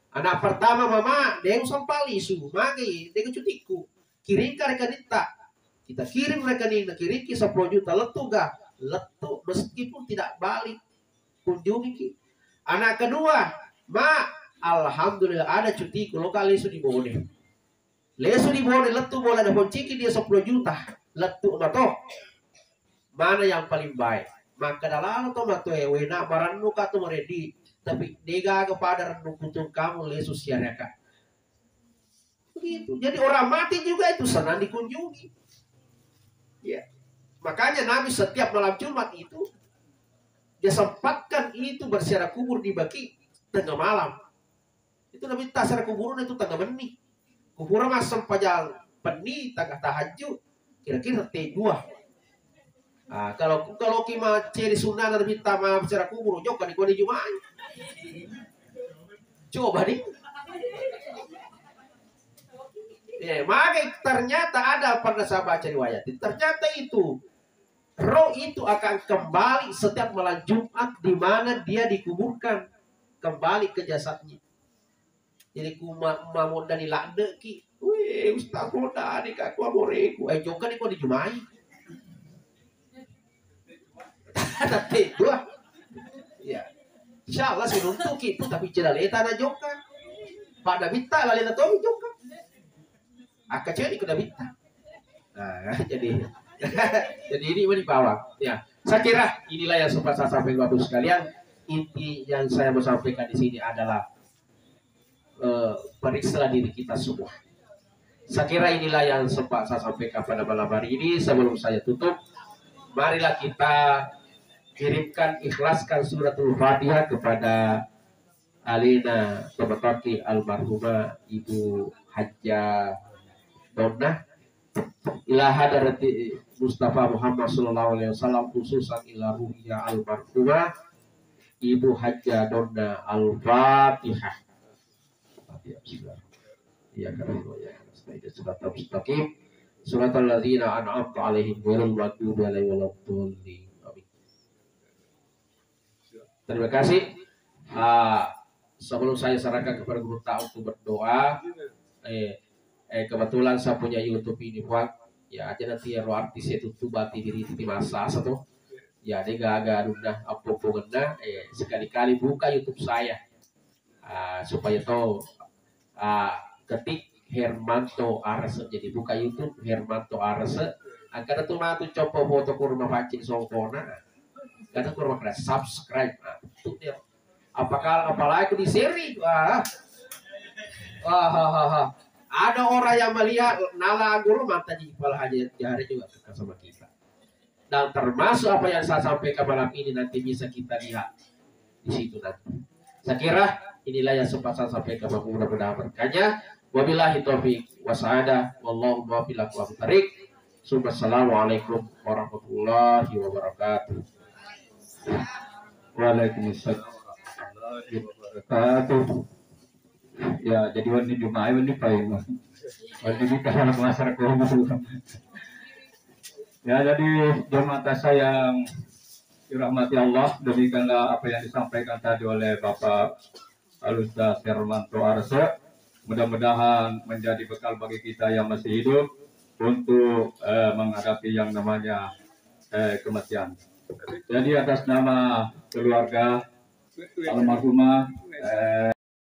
Anak pertama mama dia usang palisu magi dia cutiku kirim ke rekening tak kita kirim rekening kirim ki 10 juta letu ga letu meskipun tidak balik kunjungi ki anak kedua ma alhamdulillah ada cutiku lokal lesu di Bone letu boleh ada ponciki dia 10 juta letu mato mana yang paling baik maka dalam to mato wena maranu ka to ready tapi nega kepada renung kamu lesus syarikat begitu jadi orang mati juga itu senang dikunjungi ya makanya Nabi setiap malam Jumat itu dia sempatkan itu bersiarah kubur di Baki tengah malam itu Nabi tasar kuburan itu tengah benih kuburan mas sempajal peni tengah tahajud kira-kira T2 nah, kalau kima ceri sunnah dan minta maaf secara kubur jok kan di Jumat coba nih ya makanya ternyata ada pernah saya baca riwayat ternyata itu roh itu akan kembali setiap malam Jumat di mana dia dikuburkan kembali ke jasadnya jadi kumamon dan ilade ki weh ustaz koda nih kak amoreku jok kan di Jumat tapi dua ya insyaallah sih untuk itu tapi tidak leta na joka pada bita lain atau joka akan cari kuda bita nah jadi jadi ini di bawah ya saya kira inilah yang sempat saya sampaikan Bapak sekalian inti yang saya mau sampaikan di sini adalah periksa diri kita semua saya kira inilah yang sempat saya sampaikan pada malam hari ini sebelum saya tutup marilah kita kirimkan ikhlaskan suratul Fatihah kepada Alina Tobataki almarhumah Ibu Hajjah Donna ila hadarati Mustafa Muhammad sallallahu alaihi wasallam khususan ila ruhiyah almarhumah Ibu Hajjah Donna al-Fatihah. Ya karena ya surat mustaqim suratul ladzina an'amta alaihim ghairil maghdubi alaihim waladdallin. Terima kasih. Sebelum saya sarankan kepada guru tak untuk berdoa, kebetulan saya punya YouTube ini buat ya aja nanti ya artis itu tuh bati diri di masa satu. Ya dia agak udah apa sekali-kali buka YouTube saya supaya tahu ketik Hermanto Arse, jadi buka YouTube Hermanto Arse. Karena tuh mah tuh coba foto kurma pacing songkona, karena kurma kena subscribe, tuh dia. Apalagi di seri, wah, ada orang yang melihat nala guru mata di kepala haji jari juga sama kita. Dan termasuk apa yang saya sampaikan malam ini nanti bisa kita lihat di situ nanti. Saya kira inilah yang sempat saya sampaikan, mudah-mudahan berkahnya. Wabillahi taufiq wassadah, wallahu muwaffiq ila aqwamit. Assalamualaikum warahmatullahi wabarakatuh. Waalaikumsalam warahmatullahi wabarakatuh. Ya, jadi wani Jumat wani paling. Wani kita anak masyarakat umum. Ya, jadi jemaat saya yang dirahmati Allah, demikianlah apa yang disampaikan tadi oleh Bapak Al-Ustaz Hermanto Arse. Mudah-mudahan menjadi bekal bagi kita yang masih hidup untuk menghadapi yang namanya kematian. Jadi atas nama keluarga almarhumah